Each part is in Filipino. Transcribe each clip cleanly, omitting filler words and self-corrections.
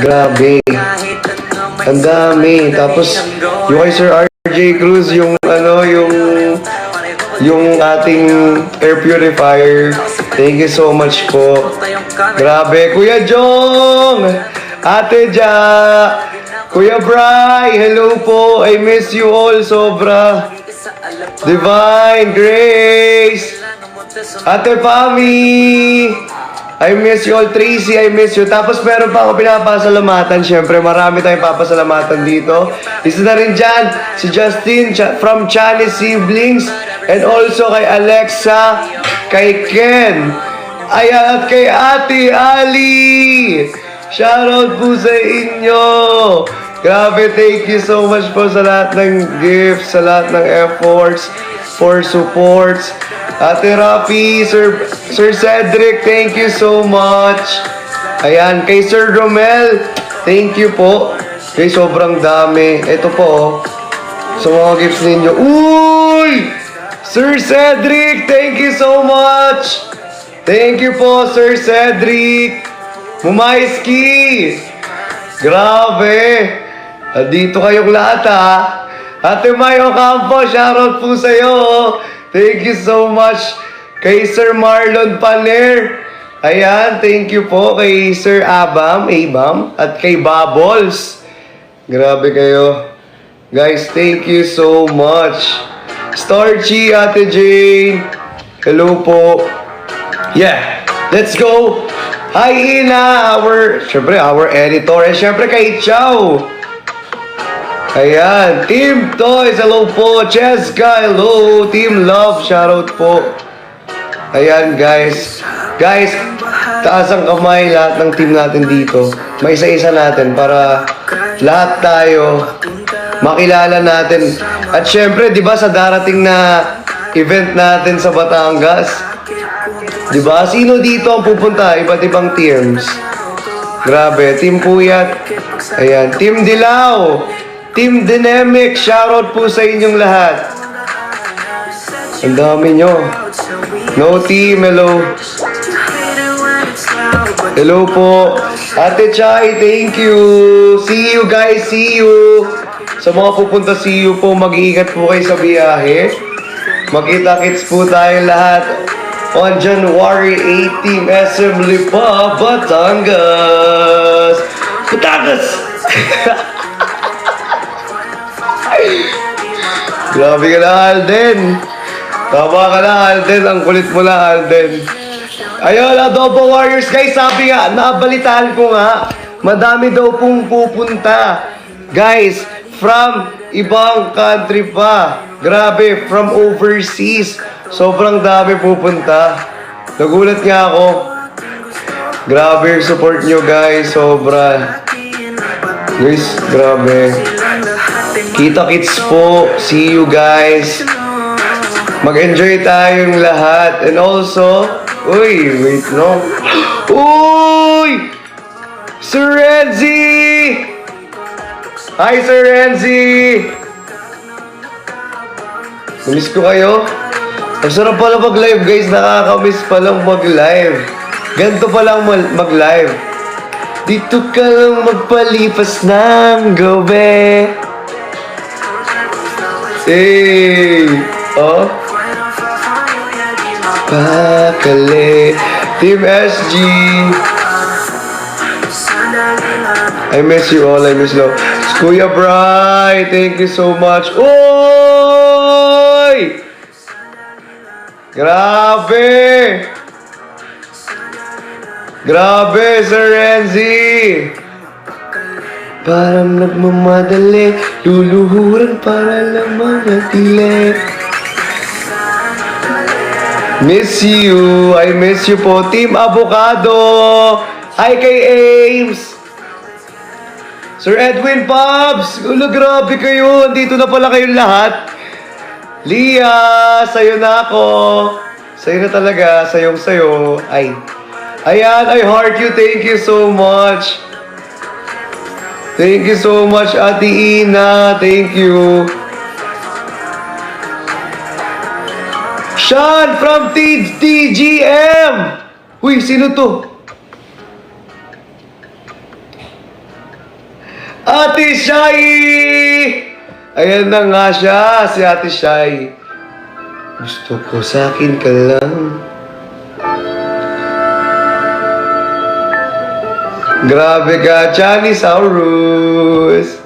Grabe. Ang dami. Tapos, yung kay Sir RJ Cruz, yung ating air purifier. Thank you so much po. Grabe. Kuya Jong! Ate Ja! Kuya Bry! Hello po. I miss you all. Sobra. Divine Grace! Ate Pami! I miss you all. Tracy, I miss you. Tapos meron pa ako pinapasalamatan. Siyempre, marami tayong papasalamatan dito. Isa na rin dyan, si Justin from Chinese Siblings. And also kay Alexa, kay Ken. Ayan, at kay Ate Ali. Shoutout po sa inyo. Grabe, thank you so much po sa lahat ng gifts, sa lahat ng efforts, for supports. Ate Rafi, Sir Cedric, thank you so much. Ayan, kay Sir Romel, thank you po. Kay sobrang dami. Ito po, sa mga gifts ninyo. Uy! Sir Cedric, thank you so much. Thank you po, Sir Cedric. Mumayski. Grabe. Dito kayong lahat ha. Ate Mayo Campo, shoutout po sa'yo. Thank you so much kay Sir Marlon Paner. Ayan, thank you po kay Sir Abam, at kay Bubbles. Grabe kayo. Guys, thank you so much. Starchy, Ate Jane. Hello po. Yeah, let's go. Hi, Ina, our editor. And syempre kay Chow. Ayan, Team Toys, hello po. Cheska, hello. Team Love, shoutout po. Ayan, guys. Guys, taas ang kamay lahat ng team natin dito. May isa-isa natin para lahat tayo makilala natin. At syempre, di ba sa darating na event natin sa Batangas, di ba? Sino dito ang pupunta? Iba't ibang teams. Grabe, Team Puyat. Ayan, Team Dilaw. Team Dynamic, shoutout po sa inyong lahat. Ang dami nyo. No team, hello. Hello po. Ate Chai, thank you. See you guys, see you. Sa mga pupunta, see you po. Mag-iingat po kayo sa biyahe. Magkita-kits po tayo lahat on January 18, SM Lipa, Batangas. Batangas! Grabe ka na, Alden. Tama ka na, Alden. Ang kulit mo na, Alden. Ayun, Adobo Warriors. Guys, sabi nga, nabalitaan ko nga, madami daw pong pupunta. Guys, from ibang country pa. Grabe, from overseas. Sobrang dami pupunta. Nagulat nga ako. Grabe yung support nyo, guys. Sobra. Guys, grabe. Kita-kits po. See you guys. Mag-enjoy tayong lahat. And also, uy, wait no. Uy! Sir Renzi! Hi, Sir Renzi! Namiss ko kayo. Ang sarap pala mag-live, guys. Nakakamiss palang mag-live. Ganito palang mag-live. Dito ka lang magpalipas ng gabi. Hey! Oh? Pakali. Team SG. I miss you all. I miss you all. Kuya Bry, thank you so much. Oy! Grabe! Grabe, Sir Renzi! Parang nagmamadali, luluhuran para lang manatili. Miss you, I miss you po. Team Avocado! Hi kay Ames! Sir Edwin Pops! Ulo, grabe kayo. Andito na pala kayong lahat. Lia, sayo na ako. Sayo na talaga, sayong sayo. Ay. Ayan, I heart you. Thank you so much. Thank you so much, Ate Ina. Thank you. Sean from TGM. Uy, sino to? Ate Shai! Ayan na nga siya, si Ate Shai. Gusto ko sa akin ka lang. Grabe ka, Chanisaurus.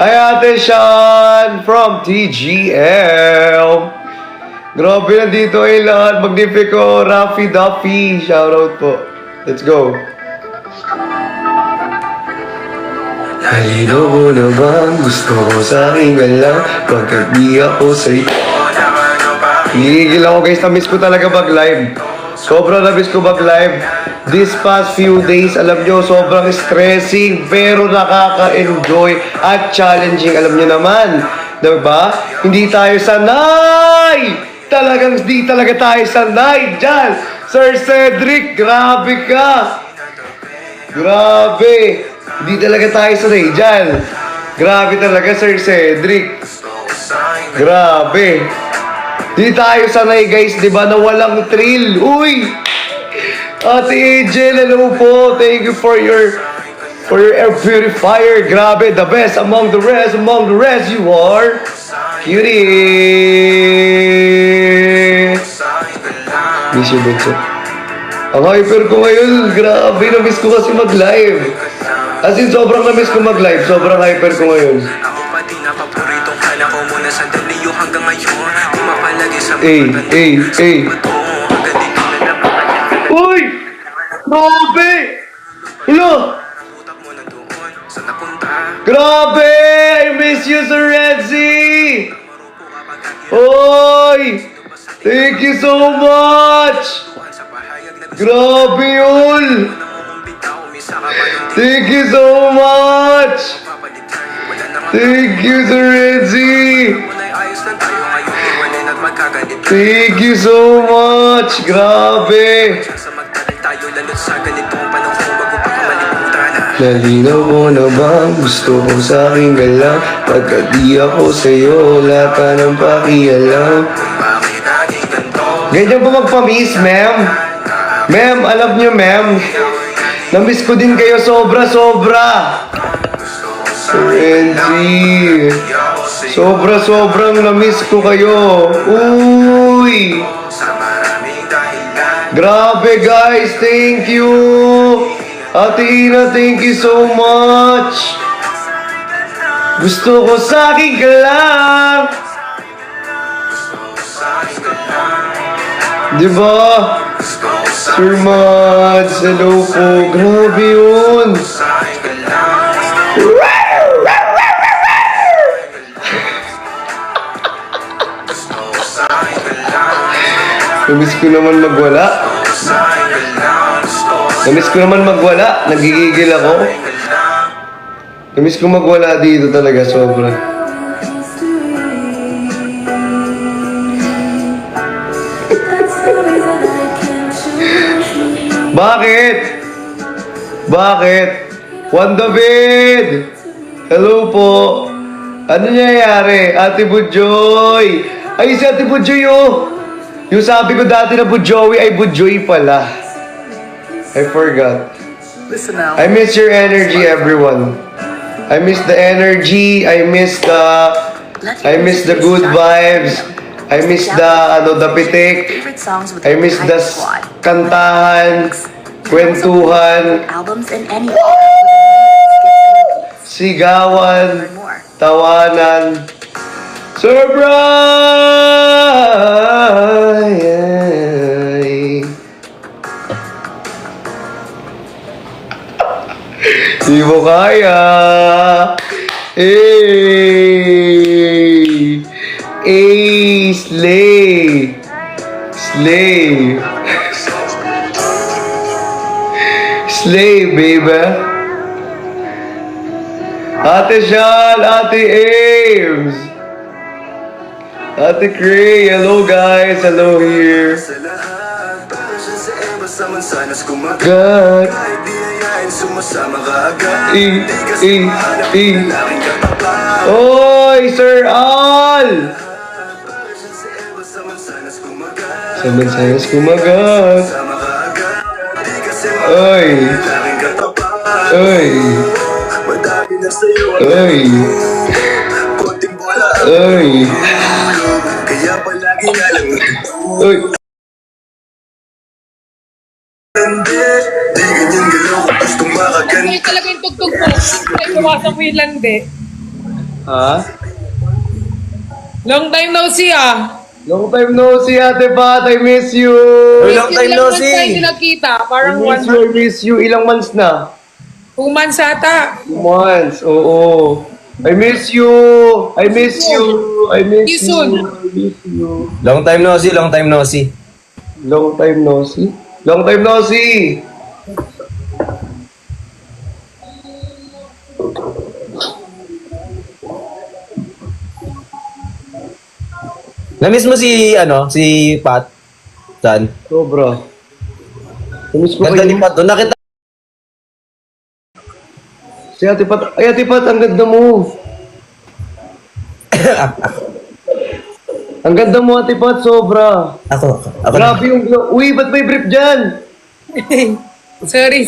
Hi, Ate Sean from TGL. Grabe na dito ay lahat. Magnifico, Raffy Duffy. Shoutout po. Let's go. Halino mo naman, gusto ko sa aking galang. Pagkat di ako sa'yo. Hinigil ako guys, na-miss ko talaga mag-live. Sobrang na-miss ko mag-live. This past few days, alam nyo, sobrang stressing pero nakaka-enjoy at challenging. Alam nyo naman, diba? Hindi tayo sanay! Talagang di talaga tayo sanay dyan. Sir Cedric, grabe ka! Grabe! Hindi talaga tayo sanay dyan. Grabe talaga, Sir Cedric. Grabe. Di tayo sanay guys, di ba, na walang thrill. Uy! Ate Angel, hello po. Thank you for your air purifier. Grabe, the best among the rest. Among the rest, you are cutie. Miss you, Bunso. Ang hyper ko ngayon. Grabe, na-miss ko kasi mag-live. As in, sobrang na-miss ko mag-live. Sobrang hyper ko ngayon. Uy! Grabe! Hello! Grabe! I miss you, Sir Renzi! Uy! Thank you so much! Grabe yun! Thank you so much! Thank you, Sir Renzi! Thank you so much! Grabe! Nalinaw mo na bang gusto ko sa aking galang? Pagkat di ako sa'yo, wala ka ng pakialam. Ganyan po magpa-miss, ma'am. Ma'am, alam niyo, ma'am, na-miss ko din kayo sobra-sobra. Sir Renzi, sobra-sobrang na-miss ko kayo. Uy! Grabe guys, thank you! Ate Ina, thank you so much! Gusto ko sa akin ka lang! Diba? Sir Mads, hello po. Grabe yun! Namiss ko naman magwala. Namiss ko naman magwala. Nagigigil ako. Namiss ko magwala dito talaga, sobra. Bakit? Bakit? Juan David! Hello po. Ano nangyayari? Ate Budjoy! Ay, si Ate Budjoy, oh! Yung sabi ko dati na Budjoy ay Budjoy pala. I forgot. Listen now. I miss your energy, everyone. I miss the energy. I miss the good vibes. I miss the pitik. Favorite songs with I miss the kantahan, kwentuhan, albums and any sigawan, more. tawanan. Sir Brian! Di mo kaya! Hey! Hey! Slay! Slay! Slay, baby! Ate Sean! Ate Ames! Ate Cray, hello guys, hello here. God. Oy, Sir Al! Saman-sanas kumagat. Oy. Oy. Ay. Ay. Ay. Ay, talaga yung tugtog mo. Ay, bawasan mo yung lande. Ha? Long time no see ah. Long time no see, Ate Pat. I miss you. Uy, long time no Ilang months tayo see. hindi nagkita. I Parang miss you, I miss you. Ilang months na? 2 months ata. 2 months, oo. I miss you. I miss you. I miss See you soon. you. I miss you. Long time no see, long time no see. Long time no see. Long time no see. Na-miss mo si, si Pat? Saan? Sobra. Miss ko Ganda kayo. ni Pat doon. Nakita Si Ate Pat. Ay, Ate Pat, ang ganda mo. Ang ganda mo, Ate Pat, sobra. ako. Grabe yung glow. Uy, ba't may brief dyan? sorry.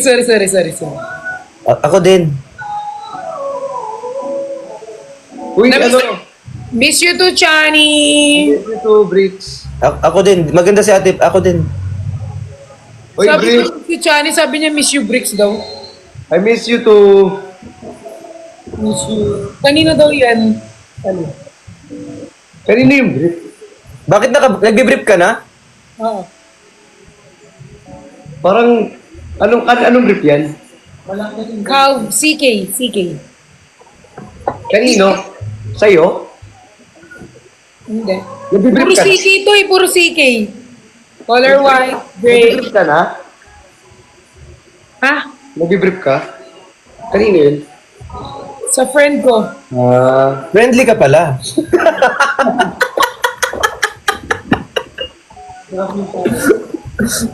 Ako din. Uy, Na-miss ano? Miss you too, Chani. Ito, bricks. Ako din. Maganda si Ate. Ako din. Uy, Sabi bricks. ko si Chani, sabi niya miss you bricks daw. I miss you too. Miss you. Kanino daw yan? Ano? Kanina yung brief. Bakit nagbe-brief ka na? Oo. Parang, anong brief yan? Cow, CK. Kanino? Sa'yo? Hindi. Nagbe-brief Puro ka? CK to eh, puro CK. Color white, gray. Nagbe-brief ka na? Ha? Nagbe-brief ka? Kanino yun? Sa friend ko. Friendly ka pala.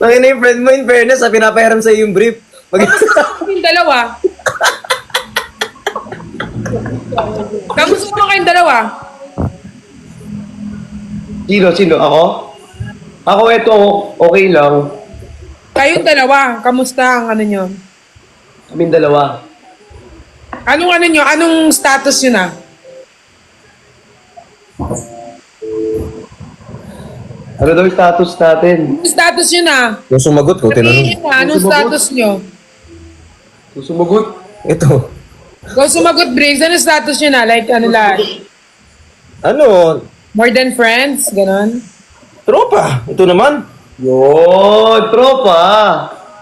Bakit na yung friend mo, in fairness, pinapahiram sa'yo yung brief. Yung dalawa. Kamusta mo kayong dalawa? Sino? Ako? Ako eto, okay lang. Kayong dalawa, kamusta ang ano nyo? Kaming dalawa. Anong ano nyo? Anong status nyo na? Ano daw yung status natin? Anong status nyo na? Yung sumagot ko, Sabihin tinanong. nyo, anong status nyo? Susumagot? Ito. Kung sumagot, Briggs, anong status nyo na? Like, ano lang? Ano? More than friends? Ganon? Tropa. Ito naman. Yun, tropa.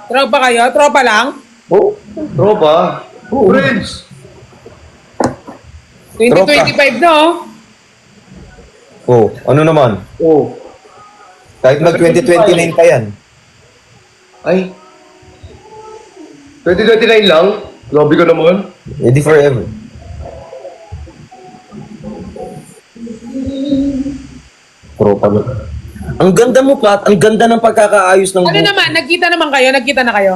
Tropa kayo? Tropa lang? Oh. Tropa. Friends. 2025 no? Oh. Ano naman? Oh. Kahit mag-2029 pa yan. Ay. 2029 lang? Grabe ka naman. Ready forever. Tropa mo. Ang ganda mo, Pat. Ang ganda ng pagkakaayos ng Ano naman? Nagkita naman kayo? Nagkita na kayo?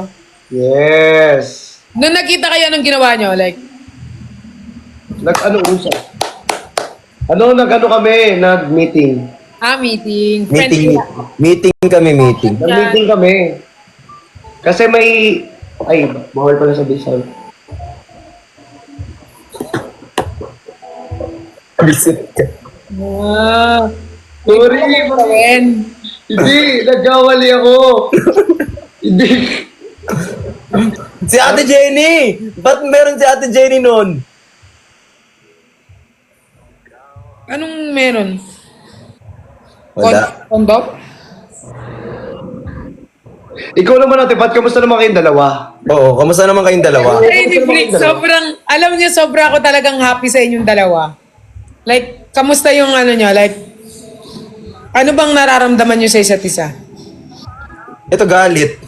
Yes. Nung nagkita kayo, anong ginawa nyo? Like, Nag-ano usap? Nag-ano kami? Nag-meeting. meeting. Meeting. Meeting kami, meeting. Nag-meeting kami. Kasi may... Ay, bawal pala sa Bisal. Visit ka. Ah. Sorry. Gawin. Hindi, nagkawali ako. Hindi. Si Ate Jenny! Ba't meron si Ate Jenny nun? Anong meron? Wala. Kondom? Ikaw naman, Ate Pat, kamusta naman kayong dalawa? Oo, kamusta naman kayong dalawa? Ay, ni Brick, sobrang, alam niyo, sobra ako talagang happy sa inyong dalawa. Like, kamusta yung ano nyo? Like, ano bang nararamdaman nyo sa isa't isa? Ito galit.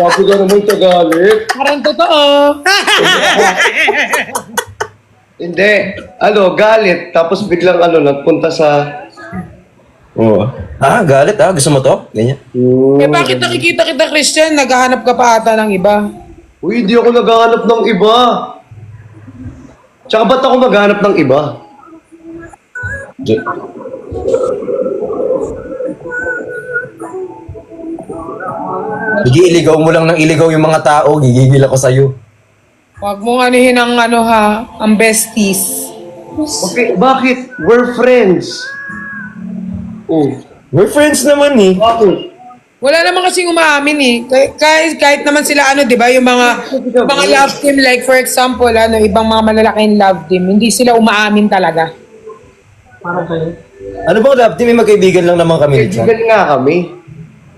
Grabe ka naman sa galit. Parang totoo. Hindi. Galit. Tapos biglang nagpunta sa... Oo. Galit Gusto mo to? Ganyan. Eh, bakit nakikita kita, Christian? Naghahanap ka pa ata ng iba. Uy, hindi ako naghahanap ng iba. Tsaka ba't ako maghanap ng iba? Iligaw mo lang ng iligaw yung mga tao, gigigil ako sa'yo. Huwag mong anuhin ang ano ha, ang besties. Okay, bakit? We're friends. Oh. We're friends naman eh. Bakit? Wala naman kasing umaamin eh. Kahit naman sila ano, 'di ba, yung mga love team like for example, ano, ibang mga malalaking love team, hindi sila umaamin talaga. Ano bang love team? May magkaibigan lang naman kami dyan. Magkaibigan nga kami.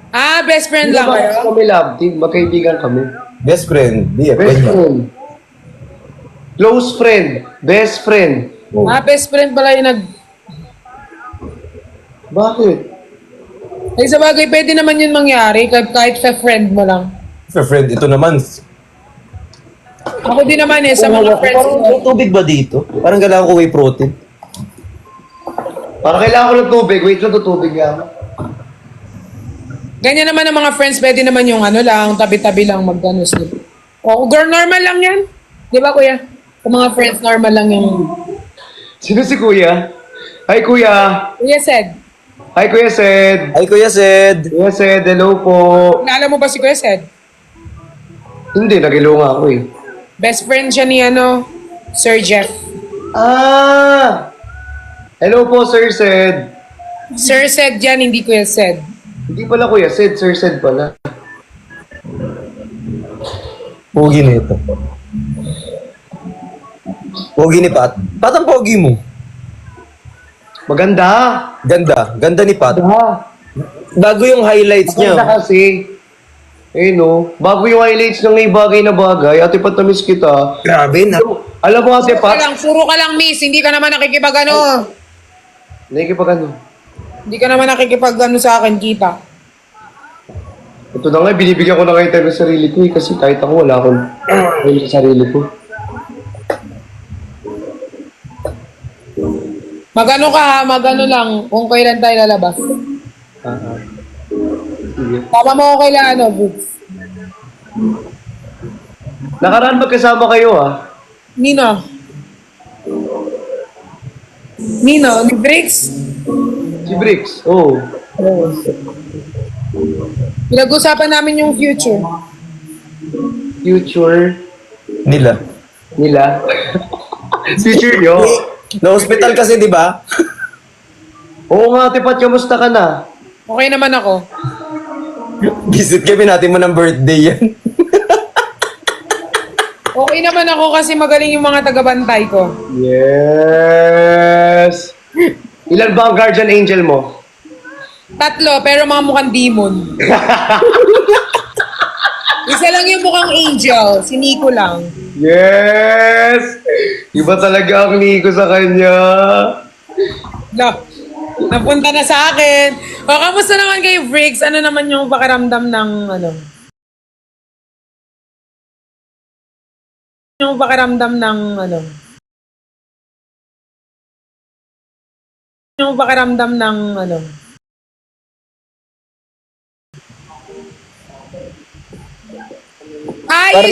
Ah, best friend Hindi lang naman kayo? kami love team, magkaibigan kami. Best friend. BFF. Best niya. friend. Close friend. Best friend. Oh. Ah, best friend pala yung Bakit? Ay, sa bagay, pwede naman yun mangyari kahit sa friend mo lang. For friend, ito naman. Ako din naman eh, sa mga friends Parang ko. may tubig ba dito? Parang kailangan ko whey protein. Para kailangan ko ng tubig. Wait lang, tutubig nga ako. Ganyan naman ang mga friends, pwede naman yung ano lang, tabi-tabi lang mag-ano sila. O, girl, normal lang yan. Di ba, kuya? Kung mga friends, normal lang yung... Sino si Kuya? Hi, Kuya. Kuya said, Hi, Kuya Sed. Ay, Kuya Sed. Kuya Sed, hello po. naalam mo ba si Kuya said? Hindi, nagilunga ako eh. Best friend siya ni ano, Sir Jeff. Ah! Hello po, Sir Sed. Sir said yan, hindi Kuya said. Hindi pala Kuya Sed, Sir Sed pala. Pogi nito. Pogi ni Pat. Pat ang pogi mo. Maganda. Ganda. Ganda ni Pat. Maganda. Bago yung highlights Maganda niya. kasi. Eh no, bago yung highlights ng may bagay na bagay, ate Pat, na-miss kita. Grabe na. Alam mo ate Puro Pat, ka lang miss, hindi ka naman nakikipag ano. nakikipag ano? Hindi ka naman nakikipag ano sa akin, kita. Ito na nga, binibigyan ko na kayo time sa sarili ko eh, kasi kahit ako wala akong time sa sarili ko. Magano ka ha, magano lang, kung kailan tayo lalabas. Sige. Tama mo ko kailan ano, Boots. Nakaraan magkasama kayo ah. Nino? Nino, ni Briggs? Si Bricks, oh. Pinag-usapan namin yung future. Future Nila. nila. Future nyo. Na-hospital kasi, di ba? Oo nga, ate Pat, kamusta ka na? Okay naman ako. Visit kami natin mo ng birthday yan. Okay naman ako kasi magaling yung mga taga-bantay ko. Yes! Ilan ba ang guardian angel mo? 3, pero mga mukhang demon. Isa lang yung mukhang angel, si Nico lang. Yes! Iba talaga ang Nico sa kanya. No, napunta na sa akin. O, kamusta naman kay Briggs? Ano naman yung pakiramdam ng ano? Yung pakiramdam ng ano? Yung pakiramdam ng ano?